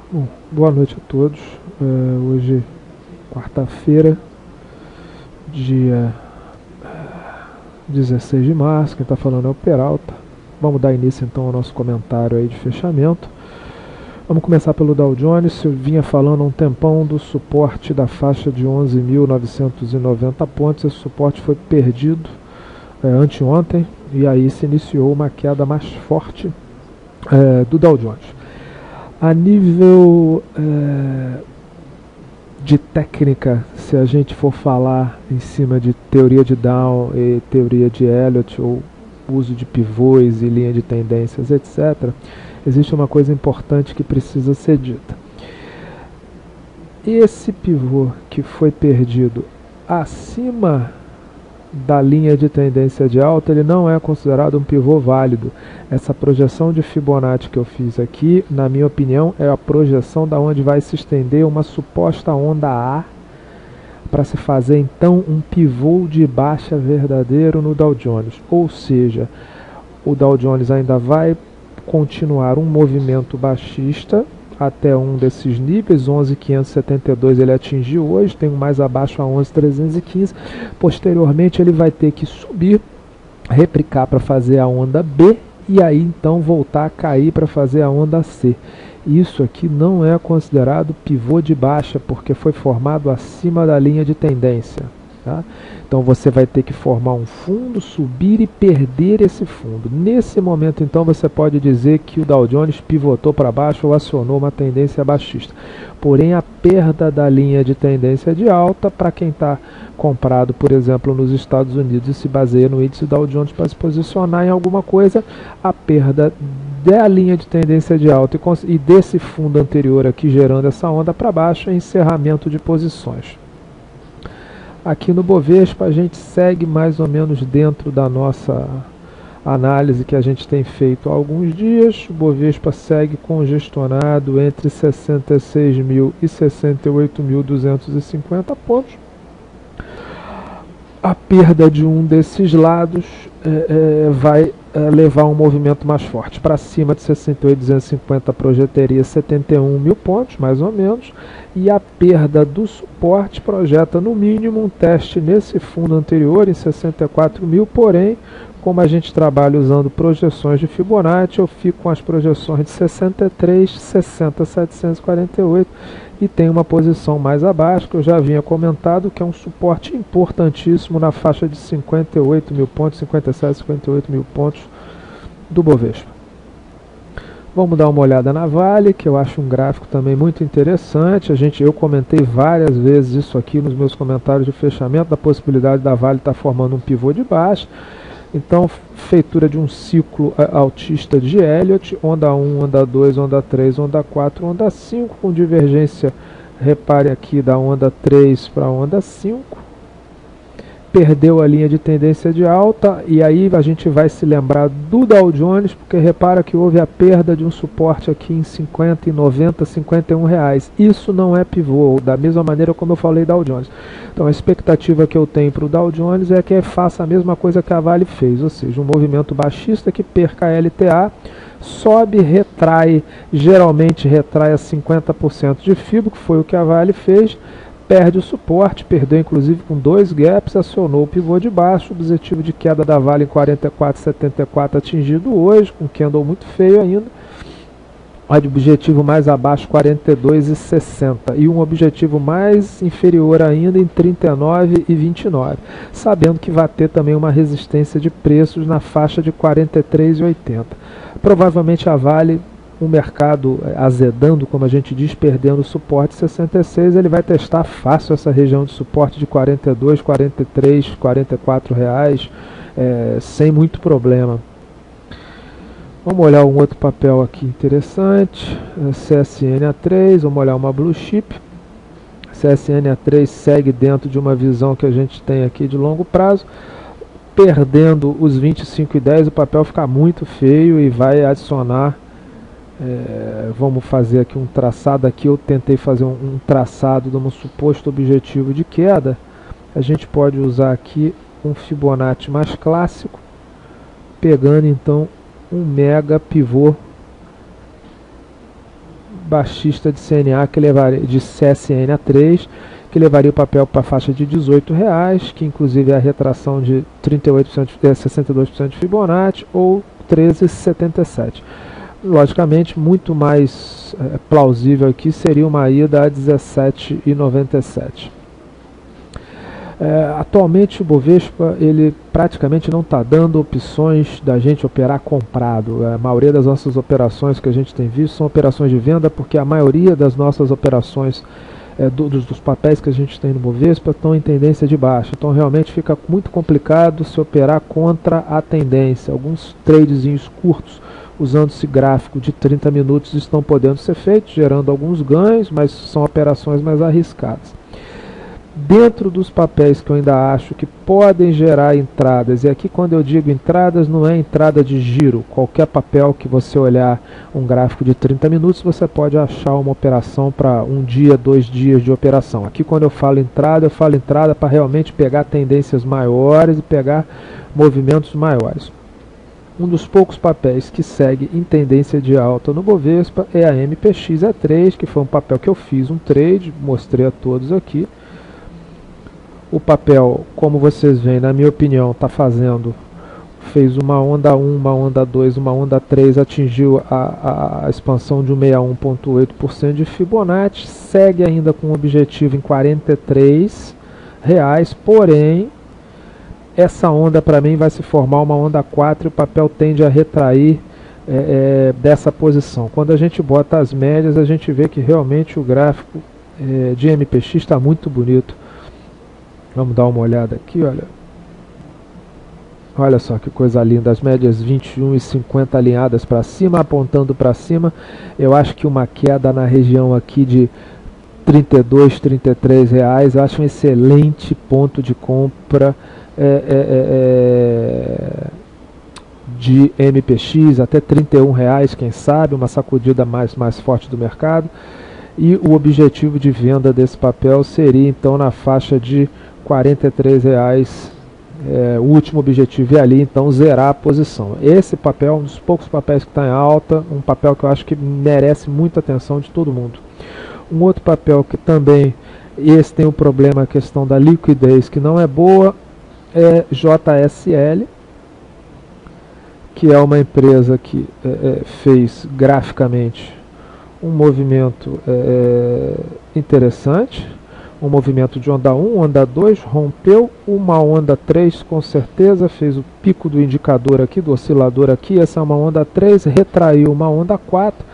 Bom, boa noite a todos. Hoje, quarta-feira, dia 16 de março, quem está falando é o Peralta. Vamos dar início então ao nosso comentário aí de fechamento. Vamos começar pelo Dow Jones. Eu vinha falando há um tempão do suporte da faixa de 11.990 pontos. Esse suporte foi perdido anteontem e aí se iniciou uma queda mais forte do Dow Jones. A nível de técnica, se a gente for falar em cima de teoria de Dow e teoria de Elliott, ou uso de pivôs e linha de tendências, etc., existe uma coisa importante que precisa ser dita. Esse pivô que foi perdido acima da linha de tendência de alta, ele não é considerado um pivô válido. Essa projeção de Fibonacci que eu fiz aqui, na minha opinião, é a projeção da onde vai se estender uma suposta onda A para se fazer então um pivô de baixa verdadeiro no Dow Jones. Ou seja, o Dow Jones ainda vai continuar um movimento baixista até um desses níveis, 11.572 ele atingiu hoje, tem um mais abaixo a 11.315, posteriormente ele vai ter que subir, replicar para fazer a onda B, e aí então voltar a cair para fazer a onda C. Isso aqui não é considerado pivô de baixa, porque foi formado acima da linha de tendência. Tá? Então você vai ter que formar um fundo, subir e perder esse fundo. Nesse momento, então, você pode dizer que o Dow Jones pivotou para baixo ou acionou uma tendência baixista. Porém, a perda da linha de tendência de alta, para quem está comprado, por exemplo, nos Estados Unidos e se baseia no índice Dow Jones para se posicionar em alguma coisa, a perda da linha de tendência de alta e desse fundo anterior aqui gerando essa onda para baixo é encerramento de posições. Aqui no Bovespa a gente segue mais ou menos dentro da nossa análise que a gente tem feito há alguns dias. O Bovespa segue congestionado entre 66.000 e 68.250 pontos. A perda de um desses lados vai levar um movimento mais forte. Para cima de 68.250 projeteria 71 mil pontos, mais ou menos, e a perda do suporte projeta no mínimo um teste nesse fundo anterior em 64 mil, porém, como a gente trabalha usando projeções de Fibonacci, eu fico com as projeções de 63, 60, 748 e tem uma posição mais abaixo, que eu já havia comentado, que é um suporte importantíssimo na faixa de 58 mil pontos, 57, 58 mil pontos do Bovespa. Vamos dar uma olhada na Vale, que eu acho um gráfico também muito interessante. Eu comentei várias vezes isso aqui nos meus comentários de fechamento, da possibilidade da Vale estar formando um pivô de baixa. Então, feitura de um ciclo altista de Elliott, onda 1, onda 2, onda 3, onda 4, onda 5, com divergência, repare aqui, da onda 3 para a onda 5. Perdeu a linha de tendência de alta, e aí a gente vai se lembrar do Dow Jones, porque repara que houve a perda de um suporte aqui em 50, 90, 51 reais. Isso não é pivô, da mesma maneira como eu falei Dow Jones. Então a expectativa que eu tenho para o Dow Jones é que faça a mesma coisa que a Vale fez, ou seja, um movimento baixista que perca a LTA, sobe, retrai, geralmente retrai a 50% de FIBO, que foi o que a Vale fez, perde o suporte, perdeu inclusive com 2 gaps, acionou o pivô de baixo, objetivo de queda da Vale em 44,74 atingido hoje, com candle muito feio ainda, objetivo mais abaixo 42,60 e um objetivo mais inferior ainda em 39,29, sabendo que vai ter também uma resistência de preços na faixa de 43,80. Provavelmente a Vale, o mercado azedando, como a gente diz, perdendo o suporte 66, ele vai testar fácil essa região de suporte de 42, 43, 44 reais, sem muito problema. Vamos olhar um outro papel aqui interessante, CSN-A3, vamos olhar uma Blue Chip. CSN-A3 segue dentro de uma visão que a gente tem aqui de longo prazo, perdendo os 25,10, o papel fica muito feio e vai adicionar. Vamos fazer aqui um traçado. Aqui eu tentei fazer um traçado de um suposto objetivo de queda. A gente pode usar aqui um Fibonacci mais clássico, pegando então um mega pivô baixista de CNA que levaria, de CSN a 3, que levaria o papel para a faixa de R$18, que inclusive é a retração de 38%, 62% de Fibonacci, ou 13,77. Logicamente, muito mais plausível aqui seria uma ida a 17,97. Atualmente o Bovespa ele praticamente não está dando opções da gente operar comprado. A maioria das nossas operações que a gente tem visto são operações de venda, porque a maioria das nossas operações dos papéis que a gente tem no Bovespa estão em tendência de baixa. Então realmente fica muito complicado se operar contra a tendência. Alguns tradezinhos curtos usando esse gráfico de 30 minutos estão podendo ser feitos, gerando alguns ganhos, mas são operações mais arriscadas. Dentro dos papéis que eu ainda acho que podem gerar entradas, e aqui quando eu digo entradas não é entrada de giro, qualquer papel que você olhar um gráfico de 30 minutos você pode achar uma operação para um dia, 2 dias de operação. Aqui quando eu falo entrada para realmente pegar tendências maiores e pegar movimentos maiores. Um dos poucos papéis que segue em tendência de alta no Bovespa é a MPX-E3, que foi um papel que eu fiz um trade, mostrei a todos aqui. O papel, como vocês veem, na minha opinião, fez uma onda 1, uma onda 2, uma onda 3, atingiu a expansão de 61,8% de Fibonacci, segue ainda com o objetivo em R$43, porém, essa onda para mim vai se formar uma onda 4 e o papel tende a retrair dessa posição. Quando a gente bota as médias, a gente vê que realmente o gráfico de MPX está muito bonito. Vamos dar uma olhada aqui, olha. Olha só que coisa linda, as médias 21 e 50 alinhadas para cima, apontando para cima. Eu acho que uma queda na região aqui de R$32, R$33, eu acho um excelente ponto de compra de MPX, até R$31, quem sabe, uma sacudida mais forte do mercado. E o objetivo de venda desse papel seria então na faixa de R$43, o último objetivo é ali, então zerar a posição. Esse papel é um dos poucos papéis que está em alta, um papel que eu acho que merece muita atenção de todo mundo. Um outro papel que também, esse tem o problema, a questão da liquidez que não é boa, é JSL, que é uma empresa que fez graficamente um movimento interessante, um movimento de onda 1, onda 2, rompeu uma onda 3 com certeza, fez o pico do indicador aqui, do oscilador aqui, essa é uma onda 3, retraiu uma onda 4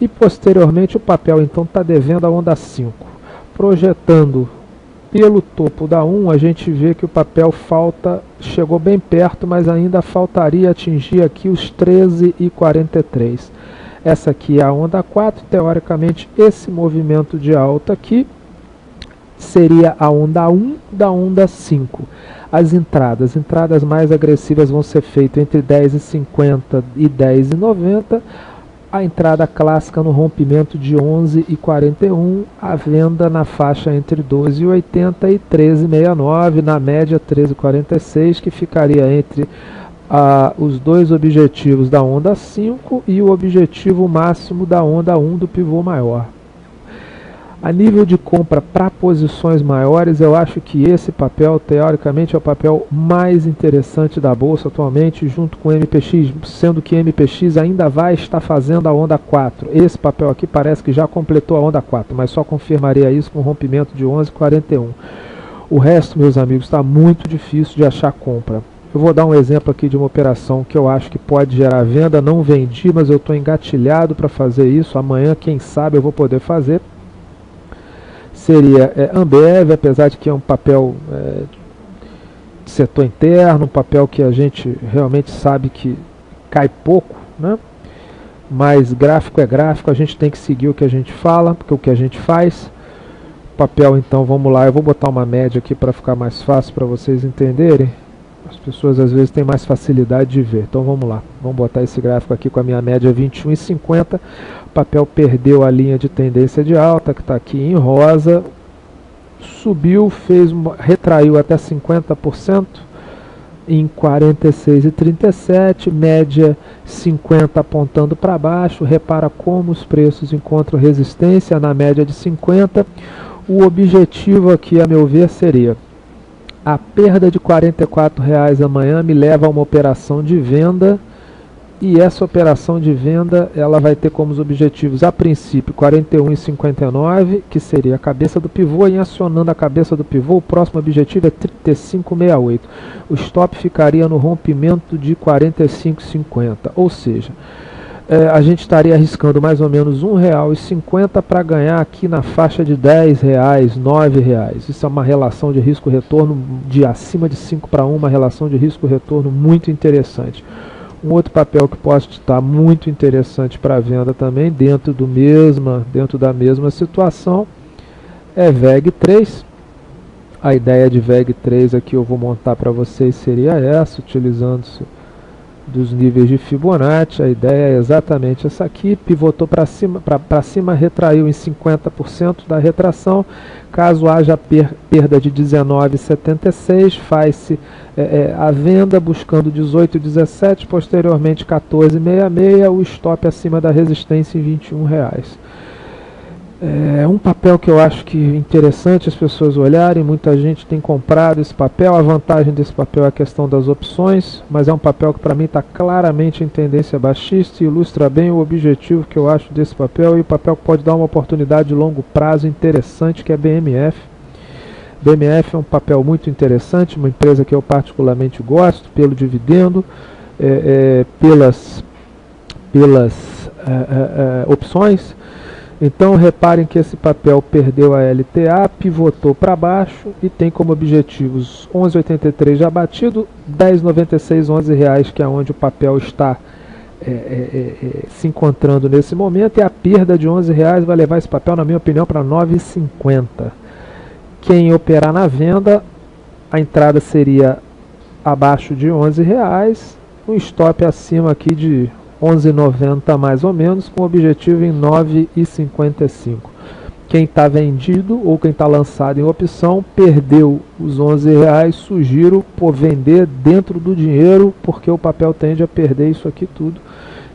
e posteriormente o papel então está devendo a onda 5. Projetando pelo topo da 1, a gente vê que o papel chegou bem perto, mas ainda faltaria atingir aqui os 13,43. Essa aqui é a onda 4, teoricamente esse movimento de alta aqui seria a onda 1 da onda 5. As entradas mais agressivas vão ser feitas entre 10,50 e 10,90. A entrada clássica no rompimento de 11,41. A venda na faixa entre 12,80 e 13,69. Na média 13,46, que ficaria entre os dois objetivos da onda 5 e o objetivo máximo da onda 1 do pivô maior. A nível de compra para posições maiores, eu acho que esse papel, teoricamente, é o papel mais interessante da Bolsa atualmente, junto com o MPX, sendo que MPX ainda vai estar fazendo a onda 4. Esse papel aqui parece que já completou a onda 4, mas só confirmaria isso com o rompimento de 11,41. O resto, meus amigos, está muito difícil de achar compra. Eu vou dar um exemplo aqui de uma operação que eu acho que pode gerar venda. Não vendi, mas eu estou engatilhado para fazer isso. Amanhã, quem sabe, eu vou poder fazer. Seria Ambev, apesar de que é um papel de setor interno, um papel que a gente realmente sabe que cai pouco, né? Mas gráfico é gráfico, a gente tem que seguir o que a gente fala, porque o que a gente faz. Papel, então, vamos lá, eu vou botar uma média aqui para ficar mais fácil para vocês entenderem. As pessoas às vezes têm mais facilidade de ver. Então vamos lá, vamos botar esse gráfico aqui com a minha média 21,50. O papel perdeu a linha de tendência de alta, que está aqui em rosa. Subiu, retraiu até 50%. em 46,37, média 50 apontando para baixo. Repara como os preços encontram resistência na média de 50. O objetivo aqui, a meu ver, seria a perda de R$ 44,00 amanhã me leva a uma operação de venda, e essa operação de venda ela vai ter como os objetivos, a princípio, 41,59, que seria a cabeça do pivô, e acionando a cabeça do pivô, o próximo objetivo é 35,68. O stop ficaria no rompimento de 45,50, ou seja, a gente estaria arriscando mais ou menos R$ 1,50 para ganhar aqui na faixa de R$ 10,00, R$ 9,00. Isso é uma relação de risco-retorno de acima de 5 para 1, uma relação de risco-retorno muito interessante. Um outro papel que pode estar muito interessante para venda também, dentro da mesma situação, é VEG3. A ideia de VEG3 aqui eu vou montar para vocês seria essa, utilizando-se dos níveis de Fibonacci. A ideia é exatamente essa aqui, pivotou para cima, retraiu em 50% da retração. Caso haja perda de 19,76, faz-se a venda buscando 18,17, posteriormente 14,66, o stop acima da resistência em R$ 21,00. É um papel que eu acho que é interessante as pessoas olharem, muita gente tem comprado esse papel. A vantagem desse papel é a questão das opções, mas é um papel que para mim está claramente em tendência baixista e ilustra bem o objetivo que eu acho desse papel, e o papel que pode dar uma oportunidade de longo prazo interessante, que é BMF. BMF é um papel muito interessante, uma empresa que eu particularmente gosto, pelo dividendo, pelas opções. Então reparem que esse papel perdeu a LTA, pivotou para baixo e tem como objetivos 11,83 já batido, 10,96, R$11,00, que é onde o papel está se encontrando nesse momento, e a perda de R$11,00 vai levar esse papel, na minha opinião, para 9,50. Quem operar na venda, a entrada seria abaixo de R$11,00, um stop acima aqui de 11,90 mais ou menos, com objetivo em 9,55. Quem está vendido ou quem está lançado em opção perdeu os R$11,00, sugiro por vender dentro do dinheiro, porque o papel tende a perder isso aqui tudo.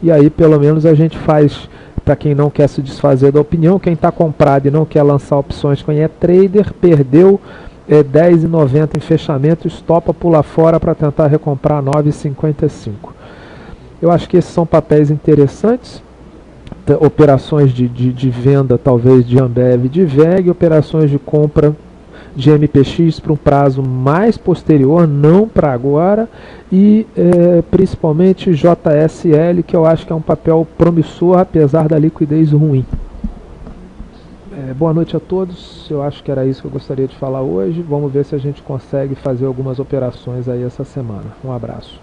E aí pelo menos a gente faz, para quem não quer se desfazer da opinião, quem está comprado e não quer lançar opções, quem é trader, perdeu 10,90 em fechamento, estopa, pula fora para tentar recomprar 9,55. Eu acho que esses são papéis interessantes, operações de venda talvez de Ambev, de VEG, operações de compra de MPX para um prazo mais posterior, não para agora, e principalmente JSL, que eu acho que é um papel promissor, apesar da liquidez ruim. Boa noite a todos, eu acho que era isso que eu gostaria de falar hoje. Vamos ver se a gente consegue fazer algumas operações aí essa semana. Um abraço.